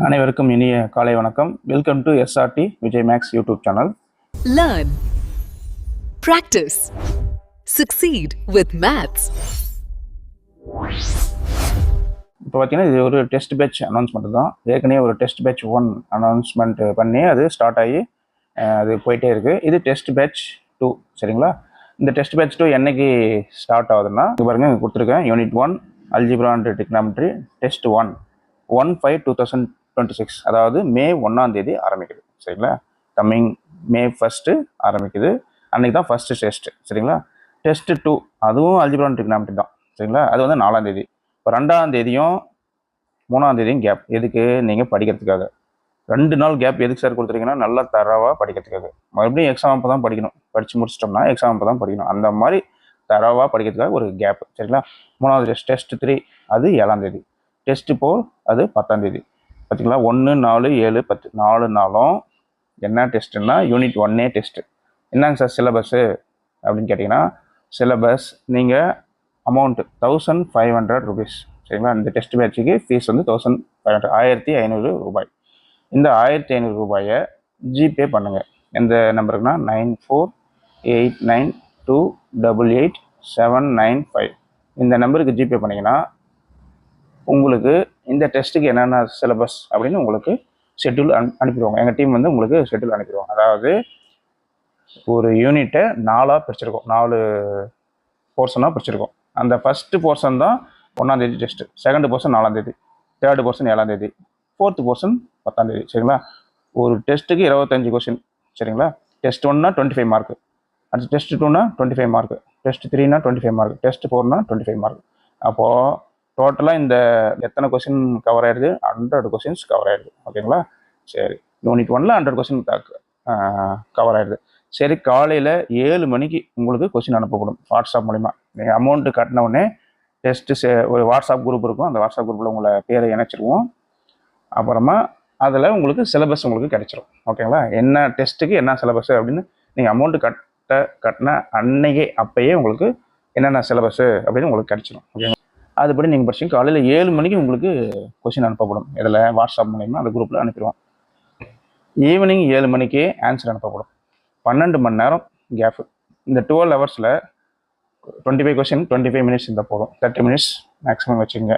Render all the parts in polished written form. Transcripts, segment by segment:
அனைவருக்கும் இனிய காலை வணக்கம். Welcome to SRT Vijay Max YouTube channel. Learn, practice, succeed with maths. இப்போ பார்த்தீங்கன்னா இது ஒரு டெஸ்ட் பேட்ச் அனௌன்ஸ்மெண்ட் தான். ஏற்கனவே ஒரு டெஸ்ட் பேட்ச் 1 அனௌன்ஸ்மெண்ட் பண்ணி அது ஸ்டார்ட் ஆகி அது போயிட்டே இருக்குது. இது டெஸ்ட் பேட்ச் 2 சரிங்களா. இந்த டெஸ்ட் பேட்ச் 2 என்னைக்கு ஸ்டார்ட் ஆகுதுன்னா இது பாருங்கள் இங்கே கொடுத்துருக்கேன். யூனிட் 1 அல்ஜிப்ரா அண்ட் டிக்னாமெட்ரி டெஸ்ட் 1/5/2026 அதாவது மே 1ஆம் தேதி ஆரம்பிக்குது சரிங்களா. கம்மிங் மே 1 ஆரம்பிக்குது. அன்றைக்கி தான் ஃபஸ்ட்டு டெஸ்ட்டு சரிங்களா. டெஸ்ட்டு 2 அதுவும் அல்ஜிப்ரா அண்ட் டிக்னாமெட்ரி தான் சரிங்களா. அது வந்து 4ஆம் தேதி. இப்போ 2ஆம் தேதியும் 3ஆம் தேதியும் கேப் எதுக்கு? நீங்கள் படிக்கிறதுக்காக 2 நாள் கேப் எதுக்கு சார் கொடுத்துருக்கீங்கன்னா நல்லா தரவாக படிக்கிறதுக்காக. மறுபடியும் எக்ஸாம் அப்போ தான் படிக்கணும். படித்து முடிச்சிட்டோம்னா எக்ஸாம் அப்போ தான் படிக்கணும். அந்த மாதிரி தரவாக படிக்கிறதுக்காக ஒரு கேப் சரிங்களா. 3வது டெஸ்ட் 3 அது 7ஆம் தேதி. டெஸ்ட்டு 4 அது 10ஆம் தேதி. பார்த்தீங்களா 1, 4, 7, 10 4 நாளும் என்ன டெஸ்ட்டுன்னா யூனிட் 1ஏ டெஸ்ட்டு. என்னங்க சார் சிலபஸ்ஸு அப்படின்னு கேட்டிங்கன்னா சிலபஸ் நீங்கள் அமௌண்ட்டு 1500 rupees சரிங்களா. இந்த டெஸ்ட் பேட்சுக்கு ஃபீஸ் வந்து 1500 1500 ரூபாய். இந்த 1500 ரூபாயை ஜிபே பண்ணுங்கள். எந்த நம்பருக்குன்னா 9489288795 இந்த நம்பருக்கு ஜிபே பண்ணிங்கன்னா உங்களுக்கு இந்த டெஸ்ட்டுக்கு என்னென்ன சிலபஸ் அப்படின்னு உங்களுக்கு ஷெட்யூல் அனுப்பிடுவாங்க. எங்கள் டீம் வந்து உங்களுக்கு ஷெட்யூல் அனுப்பிடுவாங்க. அதாவது ஒரு யூனிட்டை 4ஆக பிரிச்சிருக்கோம், 4 போர்ஷனாக பிரிச்சிருக்கோம். அந்த ஃபஸ்ட்டு போர்ஷன் தான் 1ஆம் தேதி டெஸ்ட்டு, செகண்ட் போர்ஷன் 4ஆம் தேதி, தேர்டு போர்ஷன் 7ஆம் தேதி, ஃபோர்த்து போர்ஷன் 10ஆம் தேதி சரிங்களா. ஒரு டெஸ்ட்டுக்கு 25 கொஸ்டின் சரிங்களா. டெஸ்ட் 1னா 25 மார்க்கு, அடுத்து டெஸ்ட் 2னா 25 மார்க்கு, டெஸ்ட் 3னா 25 மார்க், டெஸ்ட் 4னா 25 மார்க். அப்போது டோட்டலாக இந்த எத்தனை கொஸ்டின் கவர் ஆயிடுது? 100 கொஸ்டின்ஸ் கவர் ஆயிடுது ஓகேங்களா. சரி, யூனிட் 1ல் 100 கொஸ்டின் கவர் ஆயிடுது. சரி, காலையில் 7 மணிக்கு உங்களுக்கு கொஸ்டின் அனுப்பப்படும் வாட்ஸ்அப் மூலிமா. நீங்கள் அமௌண்ட்டு கட்டின உடனே டெஸ்ட்டு ஒரு வாட்ஸ்அப் குரூப் இருக்கும். அந்த வாட்ஸ்அப் குரூப்பில் உங்களை பேரை இணைச்சிருவோம். அப்புறமா அதில் உங்களுக்கு சிலபஸ் உங்களுக்கு கிடைச்சிரும் ஓகேங்களா. என்ன டெஸ்ட்டுக்கு என்ன சிலபஸ் அப்படின்னு நீங்கள் அமௌண்ட்டு கட்டின அன்னைக்கே அப்போயே உங்களுக்கு என்னென்ன சிலபஸ்ஸு அப்படின்னு உங்களுக்கு கிடைச்சிரும் ஓகேங்களா. அதுபடி நீங்கள் படிச்சிங்க. காலையில் 7 மணிக்கு உங்களுக்கு கொஸ்டின் அனுப்பப்படும். இதில் வாட்ஸ்அப் மூலிமா அந்த குரூப்பில் அனுப்பிடுவோம். ஈவினிங் 7 மணிக்கு ஆன்சர் அனுப்பப்படும். 12 மணி நேரம் கேப்பு. இந்த 12 ஹவர்ஸில் 25 கொஸ்டின் 25 மினிட்ஸ் இருந்தால் போதும். 30 மினிட்ஸ் மேக்ஸிமம் வச்சுங்க.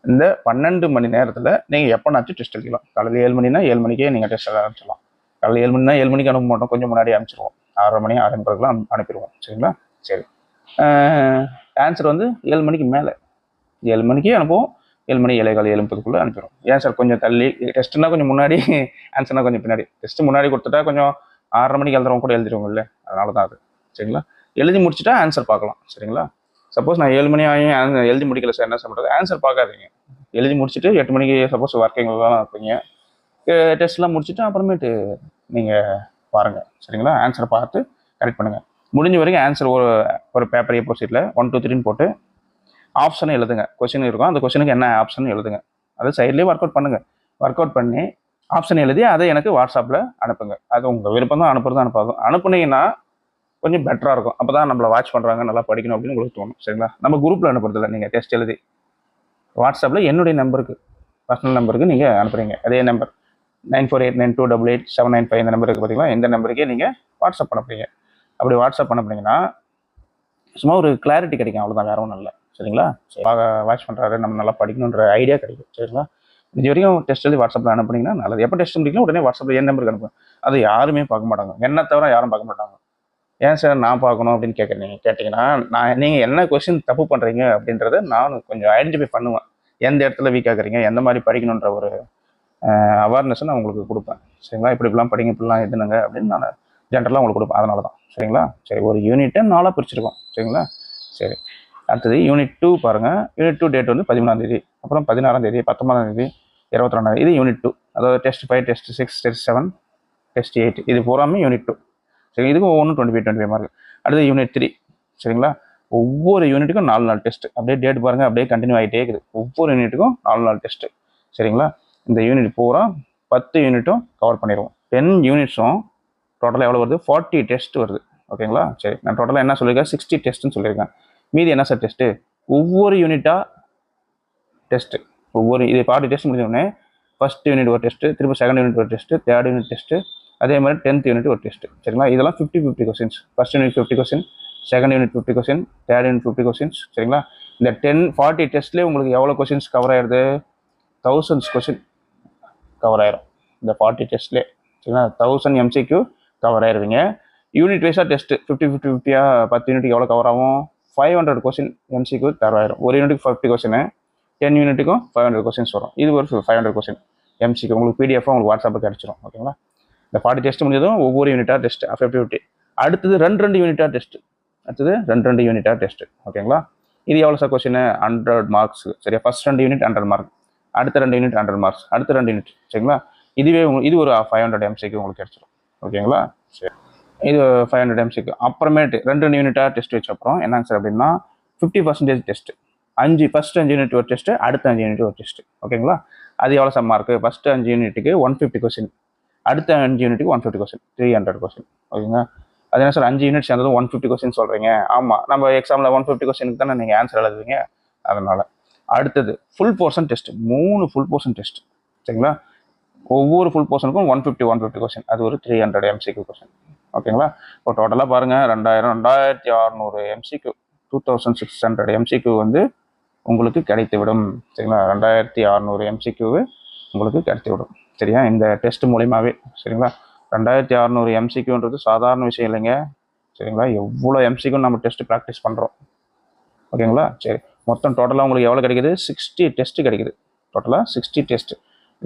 இந்த 12 மணி நேரத்தில் நீங்கள் எப்போனாச்சும் டெஸ்ட் எழுதிக்கலாம். காலையில் 7 மணினா 7 மணிக்கே நீங்கள் டெஸ்ட் எழுத ஆரம்பிச்சிடலாம். காலையில் 7 மணினா 7 மணிக்கு அனுப்ப மாட்டோம், கொஞ்சம் முன்னாடி அனுப்பிச்சிடுவோம். 6:30 மணி 6:30 அனுப்பிடுவோம் சரிங்களா. சரி, ஆன்சர் வந்து 7 மணிக்கு மேலே 7 மணிக்கே அனுப்புவோம். 7 மணி 7:15 7:30 அனுப்பிடுவோம். ஏன் சார் கொஞ்சம் தள்ளி? டெஸ்ட்டுனா கொஞ்சம் முன்னாடி, ஆன்சர்னா கொஞ்சம் பின்னாடி. டெஸ்ட்டு முன்னாடி கொடுத்துட்டா கொஞ்சம் 6:30 மணிக்கு எழுதுறவங்க கூட எழுதிடுவோங்கல்ல, அதனால தான் அது சரிங்களா. எழுதி முடிச்சுட்டா ஆன்சர் பார்க்கலாம் சரிங்களா. சப்போஸ் நான் 7 மணி ஆகியும் எழுதி முடிக்கல சார், என்ன சார் பண்ணுறது? ஆன்சர் பார்க்காதீங்க. எழுதி முடிச்சுட்டு 8 மணிக்கு சப்போஸ் ஒர்க்கிங்லாம் இருப்பீங்க, டெஸ்ட்லாம் முடிச்சுட்டு அப்புறமேட்டு நீங்கள் பாருங்கள் சரிங்களா. ஆன்சரை பார்த்து கரெக்ட் பண்ணுங்கள். முடிஞ்ச வரைக்கும் ஆன்சர் ஒரு பேப்பர் A4 ஷீட்டில் 1 2 3 போட்டு ஆப்ஷனை எழுதுங்க. கொஸ்டின் இருக்கும், அந்த கொஸ்டினுக்கு என்ன ஆப்ஷன் எழுதுங்க. அது சைட்லேயே ஒர்க் அவுட் பண்ணுங்கள். ஒர்க் அவுட் பண்ணி ஆப்ஷன் எழுதி அதை எனக்கு வாட்ஸ்அப்பில் அனுப்புங்க. அது உங்கள் விருப்பம் தான், அனுப்புறது அனுப்புனீங்கன்னா கொஞ்சம் பெட்டராக இருக்கும். அப்போ தான் நம்மளை வாட்ச் பண்ணுறாங்க, நல்லா படிக்கணும் அப்படின்னு உங்களுக்கு தோணும் சரிங்களா. நம்ம குரூப்பில் அனுப்புறதில்ல, நீங்கள் டெஸ்ட் எழுதி வாட்ஸ்அப்பில் என்னுடைய நம்பருக்கு, பர்சனல் நம்பருக்கு நீங்கள் அனுப்புகிறீங்க. அதே நம்பர் 9489288795 இந்த நம்பருக்கு பார்த்தீங்களா, இந்த நம்பருக்கே நீங்கள் வாட்ஸ்அப் அனுப்புறீங்க. அப்படி வாட்ஸ்அப் அனுப்புனீங்கன்னா சும்மா ஒரு கிளாரிட்டி கிடைக்கும், அவ்வளோதான், வேற ஒன்றும் இல்லை சரிங்களா. வாட்ச் பண்ணுறாரு, நம்ம நல்லா படிக்கணுன்ற ஐடியா கிடைக்கும் சரிங்களா. இது வரைக்கும் டெஸ்ட் எழுதி வாட்ஸ்அப்பில் அனுப்புனீங்கன்னா நல்லது. எப்போ டெஸ்ட் முடிக்கலாம் உடனே வாட்ஸ்அப்பில் என் நம்பருக்கு அனுப்புங்க. அது யாருமே பார்க்க மாட்டாங்க, என்ன தவிர யாரும் பார்க்க மாட்டாங்க. ஏன் சார் நான் பார்க்கணும் அப்படின்னு கேட்டிங்கன்னா நீங்கள் என்ன கொஸ்டின் தப்பு பண்ணுறீங்க அப்படின்றத நான் கொஞ்சம் ஐடென்டிஃபை பண்ணுவேன். எந்த இடத்துல வீக் ஆகுறீங்க, எந்த மாதிரி படிக்கணுன்ற ஒரு அவேர்னஸை நான் உங்களுக்கு கொடுப்பேன் சரிங்களா. இப்படிலாம் படிங்க, இப்படிலாம் எதுனுங்க அப்படின்னு நான் ஜென்ரலாக உங்களுக்கு கொடுப்பேன். அதனால தான் சரிங்களா. சரி, ஒரு யூனிட்டை 4ஆக பிரிச்சிருக்கோம் சரிங்களா. சரி, அடுத்தது யூனிட் 2 பாருங்கள். யூனிட் 2 டேட் வந்து 13ஆம் தேதி, அப்புறம் 16ஆம் தேதி, 19ஆம் தேதி, 22ஆம் தேதி. இது யூனிட் 2, அதாவது டெஸ்ட் 5, டெஸ்ட் 6, டெஸ்ட் 7, டெஸ்ட் 8 இது பூராமே யூனிட் 2 சரி. இதுக்கு ஒவ்வொன்றும் 25 மார்க். அடுத்தது யூனிட் 3 சரிங்களா. ஒவ்வொரு யூனிட்டுக்கும் 4 டெஸ்ட். அப்படியே டேட் பாருங்கள், அப்படியே கண்டினியூ ஆகிட்டே இருக்குது. ஒவ்வொரு யூனிட்டுக்கும் 4 டெஸ்ட்டு சரிங்களா. இந்த யூனிட் பூரா 10 யூனிட்டும் கவர் பண்ணிடுவோம். 10 யூனிட்ஸும் டோட்டலாக எவ்வளோ வருது? 40 டெஸ்ட் வருது ஓகேங்களா. சரி, நான் டோட்டலாக என்ன சொல்லியிருக்கேன்? 60 டெஸ்ட்டுன்னு சொல்லியிருக்கேன். மீதி என்ன சார் டெஸ்ட்டு? ஒவ்வொரு யூனிட்டாக டெஸ்ட்டு, ஒவ்வொரு இது 40 டெஸ்ட் முடிஞ்சோடனே ஃபஸ்ட் யூனிட் ஒரு டெஸ்ட்டு, திரும்ப செகண்ட் யூனிட் ஒரு டெஸ்ட்டு, தேர்ட் யூனிட் டெஸ்ட்டு, அதே மாதிரி 10th யூனிட் ஒரு டெஸ்ட்டு. சரிங்களா? இதெல்லாம் 50-50 questions. First unit 50 question, second unit 50 question, third unit 50 questions. சரிங்களா? இந்த 40 டெஸ்ட்லேயே உங்களுக்கு எவ்வளோ கொஸ்டின்ஸ் கவர் ஆயிடுது? 1000 கொஸ்டின் கவர் ஆயிரும் இந்த 40 டெஸ்ட்லேயே. சரிங்களா? 1000 MCQ கவர் ஆயிடுவீங்க. யூனிட் வைஸாக டெஸ்ட்டு 50-50-50 10 யூனிட்டுக்கு எவ்வளோ கவர் ஆகும்? 500 கொஸ்டின் MCQ கவர் ஆயிரும். ஒரு யூனிட்டுக்கு 50 கொஸ்டின், 10 யூனிட்டுக்கும் 500 கொஸ்டின்ஸ் வரும். இது ஒரு 500 கொஸ்டின் MCQ உங்களுக்கு PDF உங்களுக்கு வாட்ஸ்அப்பில் கிடச்சிரும். ஓகேங்களா? இந்த 40 டெஸ்ட் முடிஞ்சதும் ஒவ்வொரு யூனிட்டாக டெஸ்ட் 50-50. அடுத்தது 2 யூனிட்டாக டெஸ்ட்டு. அடுத்தது 2 யூனிட்டாக டெஸ்ட்டு. ஓகேங்களா? இது எவ்வளோ சார் கொஸ்டின்? 100 மார்க்ஸ். சரியா? ஃபஸ்ட் 2 யூனிட் 100 மார்க், அடுத்த 2 யூனிட் 100 மார்க்ஸ், அடுத்த 2 யூனிட். சரிங்களா? இதுவே இது ஒரு 500 MCQ உங்களுக்கு கிடச்சிரும். ஓகேங்களா? சரி, இது 500 MCQ. அப்புறமேட்டு 2 யூனிட்டாக டெஸ்ட் வச்ச அப்புறம் என்னங்க சார் அப்படின்னா 50% டெஸ்ட்டு. ஃபஸ்ட் 5 யூனிட் ஒரு டெஸ்ட்டு, அடுத்த 5 யூனிட் ஒரு டெஸ்ட்டு. ஓகேங்களா? அது எவ்வளோ சார் மார்க்கு? ஃபஸ்ட்டு 5 யூனிட்டுக்கு 150 கொஸ்டின், அடுத்த 5 யூனிட்டுக்கு 150 கொஸ்டின், 300 கொஸ்டின். ஓகேங்களா? அது என்ன சார் 5 யூனிட் சேர்ந்ததும் 150 கொஸ்டின் சொல்கிறீங்க? ஆமாம், நம்ம எக்ஸாமில் 150 கொஸ்டினுக்கு தானே நீங்கள் ஆன்சர் எழுதுவீங்க. அதனால் அடுத்தது full portion test, 3 full portion test. சரிங்களா? ஒவ்வொரு ஃபுல் போர்ஷனுக்கும் 150 கொஸ்டின், அது ஒரு 300 MCQ கொஸ்டின். ஓகேங்களா? இப்போ டோட்டலாக பாருங்கள் 2600 MCQ, 2600 MCQ வந்து உங்களுக்கு கிடைத்துவிடும். சரிங்களா? 2600 MCQ உங்களுக்கு கிடைத்துவிடும். சரியா? இந்த டெஸ்ட் மூலியமாகவே. சரிங்களா? 2600 MCQன்றது சாதாரண விஷயம் இல்லைங்க. சரிங்களா? எவ்வளோ MCQ நம்ம டெஸ்ட் ப்ராக்டிஸ் பண்ணுறோம். ஓகேங்களா? சரி, மொத்தம் டோட்டலாக உங்களுக்கு எவ்வளோ கிடைக்குது? 60 டெஸ்ட்டு கிடைக்குது. டோட்டலாக 60 டெஸ்ட்டு.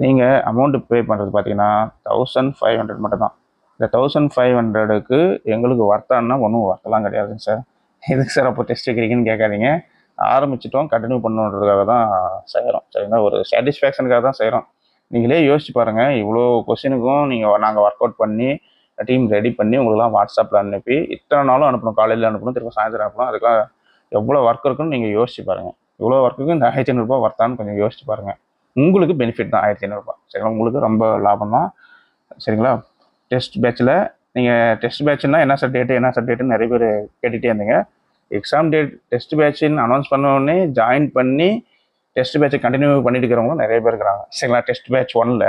நீங்கள் அமௌண்ட்டு பே பண்ணுறது பார்த்தீங்கன்னா 1500 மட்டும்தான். இந்த 1500க்கு எங்களுக்கு வர்த்தான்னா ஒன்றும் வர்த்தலாம் கிடையாதுங்க சார். எதுக்கு சார் அப்போ டெஸ்ட் வைக்கிறீங்கன்னு கேட்காதீங்க. ஆரம்பிச்சிட்டோம், கண்டினியூ பண்ணணுன்றதுக்காக தான் செய்கிறோம். சரிங்களா? ஒரு சாட்டிஸ்ஃபேக்ஷனுக்காக தான் செய்கிறோம். நீங்களே யோசிச்சு பாருங்கள், இவ்வளோ கொஸ்டினுக்கும் நாங்கள் ஒர்க் அவுட் பண்ணி டீம் ரெடி பண்ணி உங்களுக்குலாம் வாட்ஸ்அப்பில் அனுப்பி இத்தனை நாளும் அனுப்பணும், காலையில் அனுப்பணும், திரும்ப சாயந்தரம் அனுப்பணும். அதுக்காக எவ்வளோ ஒர்க் இருக்குன்னு நீங்கள் யோசிச்சு பாருங்கள். இவ்வளோ ஒர்க்குக்கு இந்த 1500 வர்த்தான்னு கொஞ்சம் யோசிச்சு பாருங்கள். உங்களுக்கு பெனிஃபிட் தான் 1500. சரிங்களா? உங்களுக்கு ரொம்ப லாபம் தான். சரிங்களா? டெஸ்ட் பேட்சில் நீங்கள் டெஸ்ட் பேட்ச்னா என்ன சார் டேட்டுன்னு நிறைய பேர் கேட்டுகிட்டே இருந்தீங்க. எக்ஸாம் டேட் டெஸ்ட் பேட்சின்னு அனௌன்ஸ் பண்ணோடனே ஜாயின் பண்ணி டெஸ்ட் பேட்சை கண்டினியூ பண்ணிட்டு இருக்கிறவங்களும் நிறைய பேர் இருக்கிறாங்க. சரிங்களா? டெஸ்ட் பேட்ச் 1ல்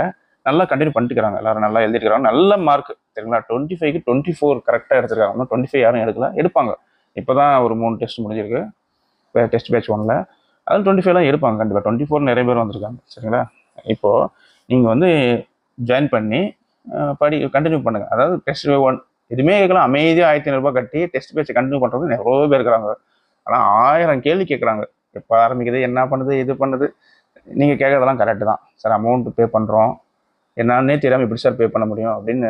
நல்லா கண்டினியூ பண்ணிட்டு இருக்கிறாங்க. எல்லாரும் நல்லா எழுதிருக்கிறாங்க, நல்ல மார்க். சரிங்களா? 25க்கு 24 கரெக்டாக எடுத்துருக்காங்க. இன்னும் 25 யாரும் எடுப்பாங்க. இப்போ தான் ஒரு 3 டெஸ்ட் முடிஞ்சிருக்கு டெஸ்ட் பேட்ச் 1ல். அதில் 25லாம் எடுப்பாங்க கண்டிப்பாக. 24 நிறைய பேர் வந்திருக்காங்க. சரிங்களா? இப்போது நீங்கள் வந்து ஜாயின் பண்ணி கண்டினியூ பண்ணுங்கள். அதாவது டெஸ்ட் 1 எதுவுமே கேட்கலாம், அமைதியாக 1500 கட்டி டெஸ்ட் பேட்சை கண்டினியூ பண்ணுறது நிறைய பேர் இருக்கிறாங்க. ஆனால் 1000 கேள்வி கேட்குறாங்க. எப்போ ஆரம்பிக்குது, என்ன பண்ணுது, இது பண்ணுது. நீங்கள் கேட்குறதெல்லாம் கரெக்டு தான் சார். அமௌண்ட்டு பே பண்ணுறோம், என்னன்னே தெரியாமல் எப்படி சார் பே பண்ண முடியும் அப்படின்னு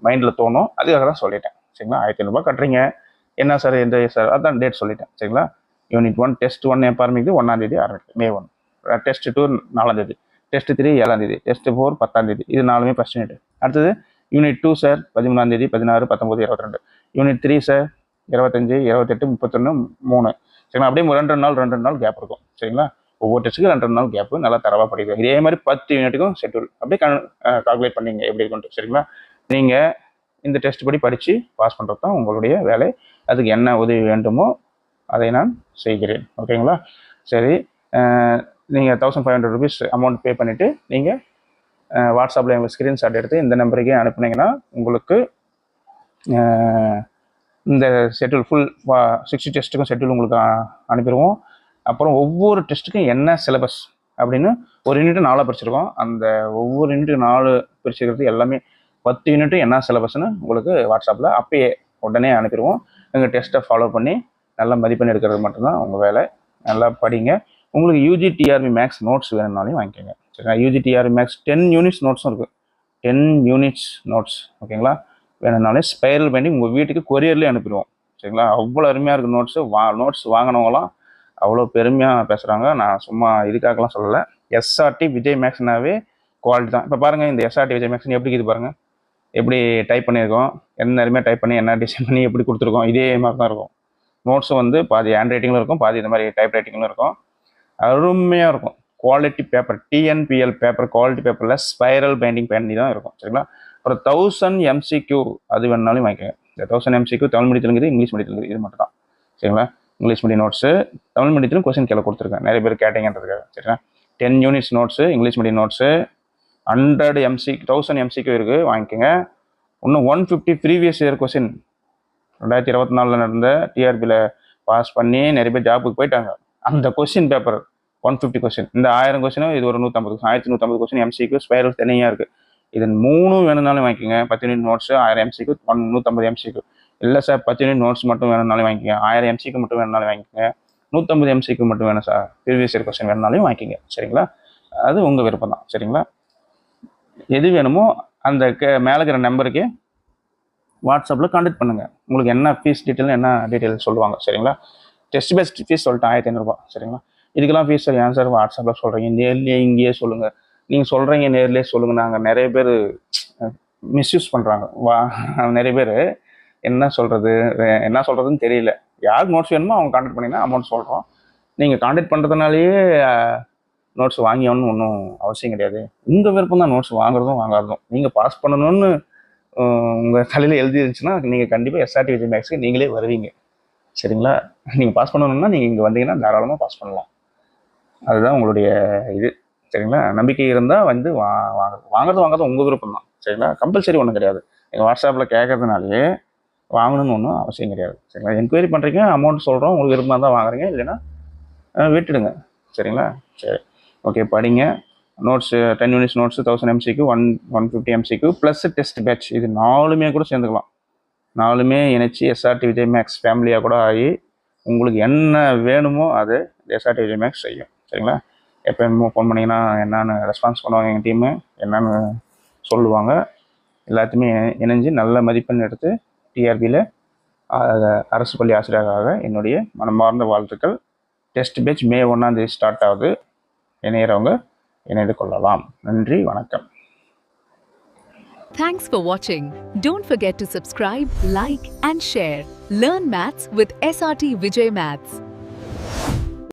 மைண்டில் தோணும். அதுக்காக தான் சொல்லிட்டேன். சரிங்களா? 1500 கட்டுறீங்க, என்ன சார் எந்த சார், அதான் டேட் சொல்லிட்டேன். சரிங்களா? யூனிட் 1 டெஸ்ட் 1 எப்போ ஆரம்பிக்குது? 1ஆம் தேதி ஆரம்பிக்குது, May 1. டெஸ்ட் 2 4ஆம் தேதி, டெஸ்ட் 3 7ஆம் தேதி, டெஸ்ட் 4 10ஆம் தேதி. இது 4மே ஃபஸ்ட் யூனிட். அடுத்தது யூனிட் 2 சார் 13ஆம் தேதி, 16, 19, 22. Unit 3 sir 25, 28, 31, 3. சரிங்களா? அப்படியே 2 நாள் கேப் இருக்கும். சரிங்களா? ஒவ்வொரு டெஸ்ட்டுக்கும் 2 நாள் கேப்பு. நல்லா தரவாக படிக்கும். இதே மாதிரி 10 யூனிட்டுக்கும் ஷெட்யூல் அப்படியே கால்குலேட் பண்ணிங்க எப்படி இருக்குன்ட்டு. சரிங்களா? நீங்கள் இந்த டெஸ்ட் படி படித்து பாஸ் பண்ணுறது தான் உங்களுடைய வேலை. அதுக்கு என்ன உதவி வேண்டுமோ அதை நான் செய்கிறேன். ஓகேங்களா? சரி, நீங்கள் 1500 rupees அமௌண்ட் பே பண்ணிவிட்டு நீங்கள் வாட்ஸ்அப்பில் எங்களுக்கு ஸ்க்ரீன்ஷாட் எடுத்து இந்த நம்பருக்கே அனுப்புனீங்கன்னா உங்களுக்கு இந்த ஷெட்யூல் ஃபுல் 60 டெஸ்ட்டுக்கும் ஷெட்யூல் உங்களுக்கு அனுப்பிடுவோம். அப்புறம் ஒவ்வொரு டெஸ்ட்டுக்கும் என்ன சிலபஸ் அப்படின்னு ஒரு யூனிட்டு 4 பிரிச்சிருக்கோம். அந்த ஒவ்வொரு யூனிட்டு 4 பிரிச்சுக்கிறது எல்லாமே 10 யூனிட்டு என்ன சிலபஸ்ன்னு உங்களுக்கு வாட்ஸ்அப்பில் அப்பயே உடனே அனுப்பிடுவோம். எங்கள் டெஸ்ட்டை ஃபாலோ பண்ணி நல்லா மதிப்பெண் எடுக்கிறது மட்டும்தான் உங்கள் வேலை. நல்லா படிங்க. உங்களுக்கு UGTRB மேக்ஸ் நோட்ஸ் வேணும்னாலையும் வாங்கிக்கோங்க. சரிங்களா? UGTRB மேக்ஸ் 10 யூனிட்ஸ் நோட்ஸும் இருக்குது. 10 யூனிட்ஸ் நோட்ஸ். ஓகேங்களா? வேணும்னாலே ஸ்பைரல் பெயிண்டிங் உங்கள் வீட்டுக்கு கொரியர்லேயே அனுப்பிடுவோம். சரிங்களா? அவ்வளோ அருமையாக இருக்குது நோட்ஸு. நோட்ஸ் வாங்கினவங்களாம் அவ்வளோ பெருமையாக பேசுகிறாங்க. நான் சும்மா இதுக்காகலாம் சொல்லலை. SRT விஜய் மேக்ஸ்னாவே குவாலிட்டி தான். இப்போ பாருங்கள், இந்த SRT விஜய் மேக்ஸ்னு எப்படி இருக்குது பாருங்கள். எப்படி டைப் பண்ணியிருக்கோம், என்ன அருமையாக டைப் பண்ணி என்ன டிசைன் பண்ணி எப்படி கொடுத்துருக்கோம். இதே மாதிரி தான் இருக்கும். நோட்ஸும் வந்து பாதி ஹேண்ட் ரைட்டிங்கில் இருக்கும், பாதி இந்த மாதிரி டைப் ரைட்டிங்கில் இருக்கும். அருமையாக இருக்கும். Quality paper, TNPL paper, quality பேப்பரில் ஸ்பைரல் பெயிண்டிங் பண்ணி தான் இருக்கும். சரிங்களா? அப்புறம் 1000 MCQ அது வேணுனாலும் வாங்கிக்கோங்க. இந்த 1000 MCQ தமிழ் மீடியத்தில் இருக்குது, இங்கிலீஷ் மீடியத்தில் இருக்குது. இது மட்டும் தான். சரிங்களா? இங்கிலீஷ் மீடியம் நோட்ஸு, தமிழ் மீடியத்திலும் கொஸ்டின் கீழே கொடுத்துருக்கேன். நிறைய பேர் கேட்டீங்கன்றதுக்காக. சரிங்களா? 10 units notes, English medium notes, 1000 MCQ இருக்குது, வாங்கிக்கோங்க. இன்னும் 150 ப்ரீவியஸ் இயர் கொஸ்டின் 2024 நடந்த டிஆர்பியில் பாஸ் பண்ணி நிறைய பேர் ஜாப்புக்கு போயிட்டாங்க. அந்த கொஸ்டின் பேப்பர் 150 கொஸ்டின், இந்த 1000 கொஸ்டினும் இது ஒரு 1150 கொஸ்டின் MCQ ஸ்பைரல் தனியாக இருக்குது. இது 3 வேணும்னாலும் வாங்கிக்கோங்க. 10 யூனிட் நோட்ஸு 1000 MCQ 150 MCQ. இல்லை சார் 10 யூனிட் நோட்ஸ் மட்டும் வேணும்னாலும் வாங்கிக்கோங்க. 1000 MCQ மட்டும் வேணும்னாலும் வாங்கிக்கோங்க. 150 MCQ மட்டும் வேணும் சார், ப்ரீவியஸ் இயர் கொஸ்டின் வேணும்னாலும் வாங்கிக்கோங்க. சரிங்களா? அது உங்கள் விருப்பம் தான். சரிங்களா? எது வேணுமோ அந்த மேலே இருக்கிற நம்பருக்கு வாட்ஸ்அப்பில் கான்டாக்ட் பண்ணுங்கள். உங்களுக்கு என்ன ஃபீஸ் டீட்டெயில் என்ன டீட்டெயில் சொல்லுவாங்க. சரிங்களா? டெஸ்ட் பேஸ்ட் ஃபீஸ் சொல்லிட்டேன் 1500 சரிங்களா? இதுக்கெல்லாம் ஃபீஸ் சார் ஏன் சார் வாட்ஸ்அப்பில் சொல்கிறீங்க, நேர்லேயே இங்கேயே சொல்லுங்கள். நீங்கள் சொல்கிறீங்க நேர்லேயே சொல்லுங்கள். நாங்கள் நிறைய பேர் மிஸ்யூஸ் பண்ணுறாங்க. நிறைய பேர் என்ன சொல்கிறதுன்னு தெரியல. யாருக்கு நோட்ஸ் வேணுமோ அவங்க கான்டாக்ட் பண்ணிங்கன்னா அமௌண்ட் சொல்கிறோம். நீங்கள் கான்டாக்ட் பண்ணுறதுனாலேயே நோட்ஸ் வாங்கியவனு ஒன்றும் அவசியம் கிடையாது. உங்கள் விருப்பம் தான் நோட்ஸ் வாங்குறதும் வாங்காததும். நீங்கள் பாஸ் பண்ணணும்னு உங்கள் தலையில் எழுதி இருந்துச்சுன்னா நீங்கள் கண்டிப்பாக எஸ்ஆர்டி விஜய் மேக்ஸுக்கு நீங்களே வருவீங்க. சரிங்களா? நீங்கள் பாஸ் பண்ணணும்னா நீங்கள் இங்கே வந்தீங்கன்னா தாராளமாக பாஸ் பண்ணலாம். அதுதான் உங்களுடைய இது. சரிங்களா? நம்பிக்கை இருந்தால் வந்து வாங்குறது உங்கள் விருப்பம் தான். சரிங்களா? கம்பல்சரி ஒன்றும் கிடையாது. நீங்கள் வாட்ஸ்அப்பில் கேட்கறதுனாலே வாங்கணும்னு ஒன்றும் அவசியம் கிடையாது. சரிங்களா? என்கொயரி பண்ணுறீங்க, அமௌண்ட் சொல்கிறோம், உங்களுக்கு விருப்பம் தான் வாங்குறீங்க, இல்லைன்னா விட்டுடுங்க. சரிங்களா? சரி, ஓகே. படிங்க. Notes 10 units notes 1000 MCQ 150 MCQ plus test batch. இது 4மே கூட சேர்ந்துக்கலாம். 4மே இணைச்சி எஸ்ஆர்டி விஜய் மேக்ஸ் ஃபேமிலியாக கூட ஆகி உங்களுக்கு என்ன வேணுமோ அது எஸ்ஆர்டி விஜய் மேக்ஸ் செய்யும். சரிங்களா? எப்போ என்னமோ ஃபோன் பண்ணிங்கன்னா என்னென்னு ரெஸ்பான்ஸ் பண்ணுவாங்க. எங்கள் டீமு என்னென்னு சொல்லுவாங்க. எல்லாத்தையுமே இணைஞ்சு நல்ல மதிப்பெண் எடுத்து டிஆர்பியில் அரசு பள்ளி ஆசிரியராக என்னுடைய மனமார்ந்த வாழ்த்துக்கள். டெஸ்ட் பேட்ச் May 1 ஸ்டார்ட் ஆகுது. இணையறவங்க இணைந்து கொள்ளலாம். நன்றி, வணக்கம். Thanks for watching. Don't forget to subscribe, like and share. Learn maths with SRT Vijay Maths.